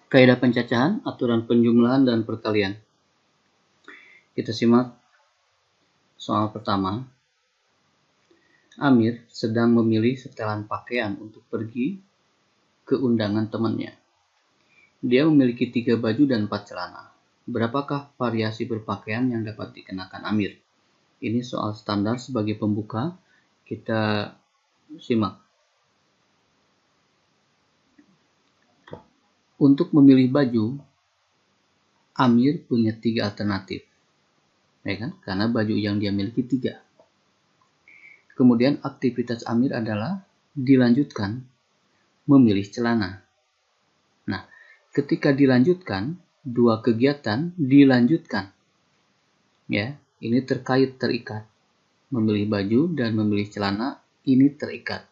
Kaidah pencacahan, aturan penjumlahan dan perkalian. Kita simak soal pertama. Amir sedang memilih setelan pakaian untuk pergi ke undangan temannya. Dia memiliki 3 baju dan 4 celana. Berapakah variasi berpakaian yang dapat dikenakan Amir? Ini soal standar sebagai pembuka. Kita simak. Untuk memilih baju, Amir punya 3 alternatif, ya kan? Karena baju yang dia miliki 3. Kemudian aktivitas Amir adalah dilanjutkan memilih celana. Nah, ketika dilanjutkan, 2 kegiatan dilanjutkan. Ya, ini terikat. Memilih baju dan memilih celana ini terikat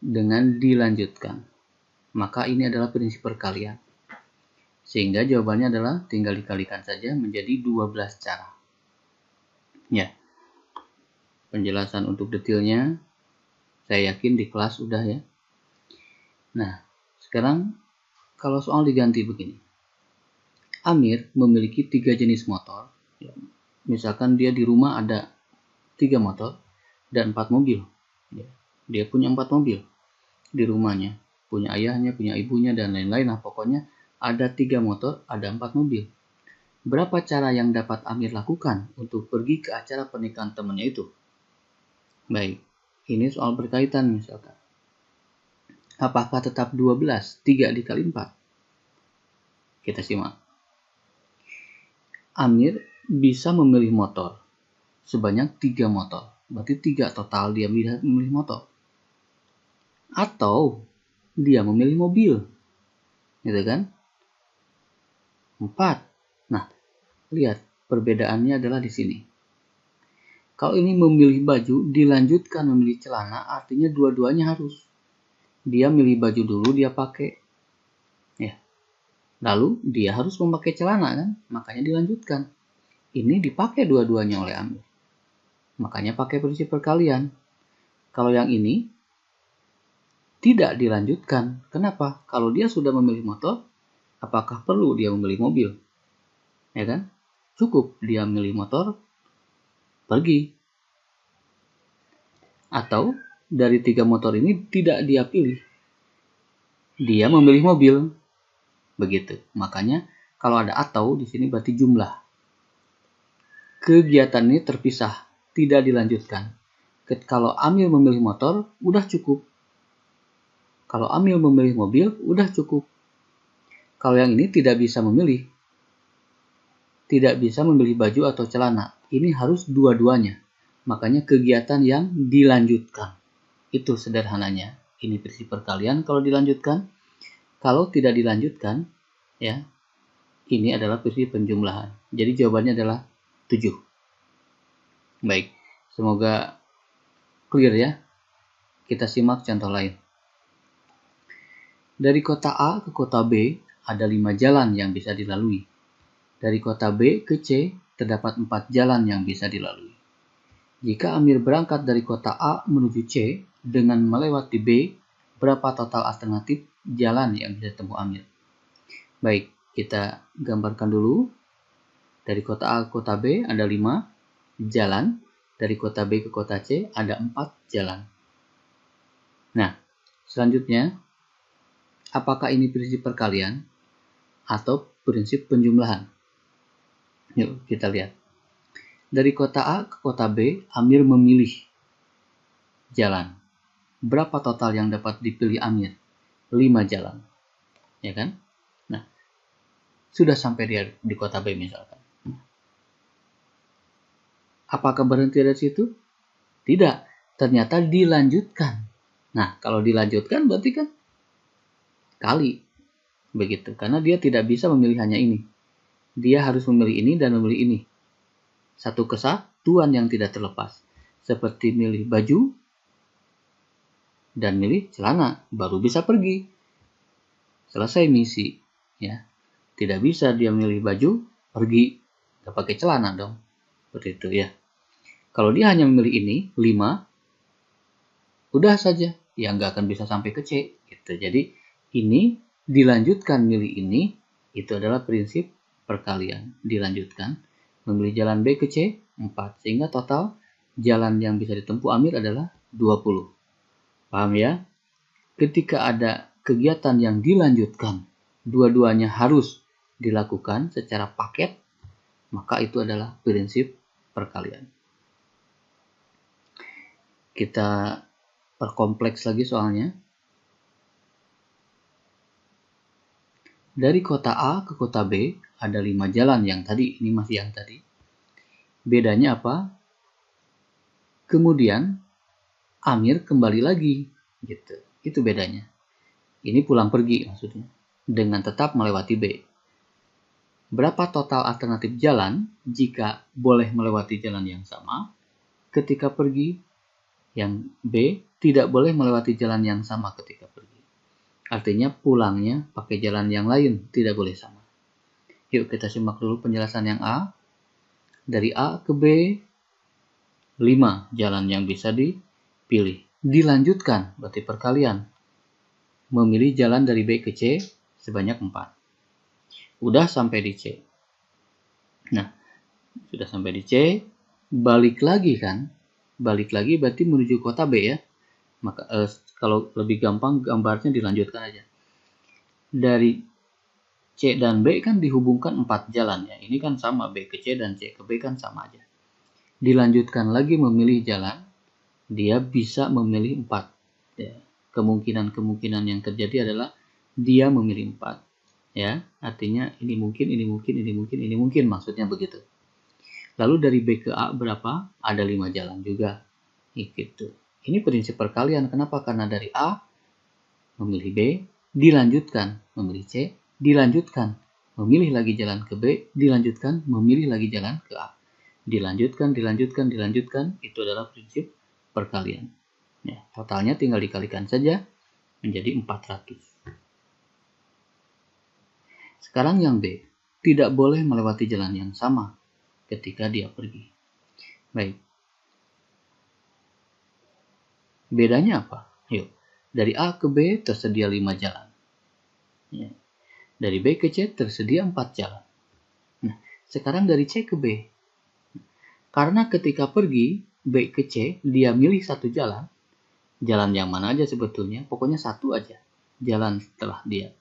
dengan dilanjutkan. Maka ini adalah prinsip perkalian. Sehingga jawabannya adalah tinggal dikalikan saja menjadi 12 cara. Ya. Penjelasan untuk detailnya saya yakin di kelas udah ya. Nah, sekarang kalau soal diganti begini. Amir memiliki 3 jenis motor. Misalkan dia di rumah ada 3 motor dan 4 mobil. Dia punya 4 mobil di rumahnya. Punya ayahnya, punya ibunya, dan lain-lain. Nah, pokoknya ada 3 motor, ada 4 mobil. Berapa cara yang dapat Amir lakukan untuk pergi ke acara pernikahan temannya itu? Baik, ini soal berkaitan misalkan. Apakah tetap 12? 3 dikali 4? Kita simak. Amir bisa memilih motor sebanyak 3 motor. Berarti 3 total dia memilih motor. Atau dia memilih mobil. Gitu kan? 4. Nah, lihat perbedaannya adalah di sini. Kalau ini memilih baju, dilanjutkan memilih celana, artinya dua-duanya harus. Dia milih baju dulu, dia pakai. Ya. Lalu dia harus memakai celana kan? Makanya dilanjutkan. Ini dipakai dua-duanya oleh Amir. Makanya pakai prinsip perkalian. Kalau yang ini tidak dilanjutkan. Kenapa? Kalau dia sudah memilih motor, apakah perlu dia memilih mobil? Ya kan? Cukup dia memilih motor, pergi. Atau dari 3 motor ini tidak dia pilih. Dia memilih mobil. Begitu. Makanya kalau ada atau di sini berarti jumlah. Kegiatan ini terpisah, tidak dilanjutkan. Kalau Amir memilih motor, udah cukup. Kalau Amir memilih mobil, udah cukup. Kalau yang ini tidak bisa memilih. Tidak bisa memilih baju atau celana. Ini harus dua-duanya. Makanya kegiatan yang dilanjutkan. Itu sederhananya. Ini prinsip perkalian kalau dilanjutkan. Kalau tidak dilanjutkan, ya, ini adalah prinsip penjumlahan. Jadi jawabannya adalah 7. Baik, semoga clear ya. Kita simak contoh lain. Dari kota A ke kota B ada 5 jalan yang bisa dilalui. Dari kota B ke C terdapat 4 jalan yang bisa dilalui. Jika Amir berangkat dari kota A menuju C dengan melewati B, berapa total alternatif jalan yang bisa ditempuh Amir? Baik, kita gambarkan dulu. Dari kota A ke kota B ada 5 jalan. Dari kota B ke kota C ada 4 jalan. Nah, selanjutnya, apakah ini prinsip perkalian atau prinsip penjumlahan? Yuk, kita lihat. Dari kota A ke kota B, Amir memilih jalan. Berapa total yang dapat dipilih Amir? 5 jalan. Ya kan? Nah, sudah sampai dia di kota B misalkan. Apakah berhenti dari situ? Tidak. Ternyata dilanjutkan. Nah, kalau dilanjutkan berarti kan kali. Begitu. Karena dia tidak bisa memilih hanya ini. Dia harus memilih ini dan memilih ini. Satu kesatuan yang tidak terlepas. Seperti milih baju dan milih celana. Baru bisa pergi. Selesai misi. Ya. Tidak bisa dia milih baju, pergi. Gak pakai celana dong. Seperti itu ya. Kalau dia hanya memilih ini, 5, udah saja. Ya nggak akan bisa sampai ke C. Gitu. Jadi ini dilanjutkan milih ini, itu adalah prinsip perkalian. Dilanjutkan memilih jalan B ke C 4, sehingga total jalan yang bisa ditempuh Amir adalah 20. Paham ya? Ketika ada kegiatan yang dilanjutkan, dua-duanya harus dilakukan secara paket, maka itu adalah prinsip perkalian. Kita perkompleks lagi soalnya. Dari kota A ke kota B ada 5 jalan yang tadi, ini masih yang tadi. Bedanya apa? Kemudian Amir kembali lagi, gitu. Itu bedanya. Ini pulang pergi maksudnya, dengan tetap melewati B. Berapa total alternatif jalan jika boleh melewati jalan yang sama? Ketika pergi, yang B tidak boleh melewati jalan yang sama ketika pergi. Artinya pulangnya pakai jalan yang lain, tidak boleh sama. Yuk kita simak dulu penjelasan yang A. Dari A ke B, 5 jalan yang bisa dipilih. Dilanjutkan, berarti perkalian. Memilih jalan dari B ke C sebanyak 4. Udah sampai di C. Nah, sudah sampai di C, balik lagi kan? Balik lagi berarti menuju kota B ya. Maka kalau lebih gampang gambarnya dilanjutkan aja. Dari C dan B kan dihubungkan 4 jalan ya. Ini kan sama, B ke C dan C ke B kan sama aja. Dilanjutkan lagi memilih jalan, dia bisa memilih 4. Ya. Kemungkinan-kemungkinan yang terjadi adalah dia memilih 4. Ya, artinya ini mungkin, ini mungkin, ini mungkin, ini mungkin, maksudnya begitu. Lalu dari B ke A berapa? Ada 5 jalan juga. Gitu. Ini prinsip perkalian. Kenapa? Karena dari A memilih B, dilanjutkan memilih C, dilanjutkan memilih lagi jalan ke B, dilanjutkan memilih lagi jalan ke A. Dilanjutkan, dilanjutkan, dilanjutkan, itu adalah prinsip perkalian. Ya, totalnya tinggal dikalikan saja menjadi 400. Sekarang yang B, tidak boleh melewati jalan yang sama ketika dia pergi. Baik. Bedanya apa? Yuk, dari A ke B tersedia 5 jalan. Ya. Dari B ke C tersedia 4 jalan. Nah, sekarang dari C ke B. Karena ketika pergi B ke C, dia milih satu jalan. Jalan yang mana aja sebetulnya, pokoknya satu aja. Jalan setelah dia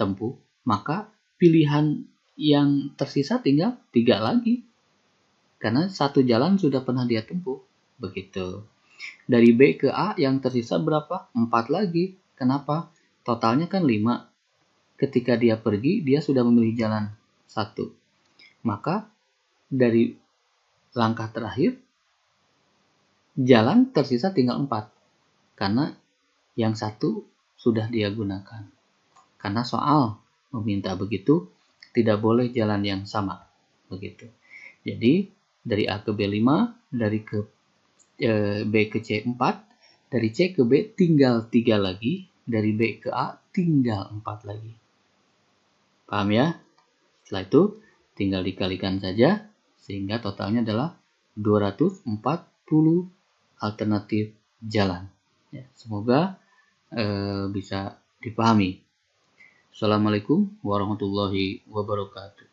tempuh, maka pilihan yang tersisa tinggal 3 lagi. Karena satu jalan sudah pernah dia tempuh. Begitu. Dari B ke A yang tersisa berapa? 4 lagi. Kenapa? Totalnya kan 5. Ketika dia pergi, dia sudah memilih jalan 1. Maka dari langkah terakhir, jalan tersisa tinggal 4. Karena yang 1 sudah dia gunakan. Karena soal meminta begitu, tidak boleh jalan yang sama. Begitu. Jadi, dari A ke B 5, dari B ke C 4, dari C ke B tinggal 3 lagi, dari B ke A tinggal 4 lagi. Paham ya? Setelah itu tinggal dikalikan saja sehingga totalnya adalah 240 alternatif jalan. Ya, semoga bisa dipahami. Assalamualaikum warahmatullahi wabarakatuh.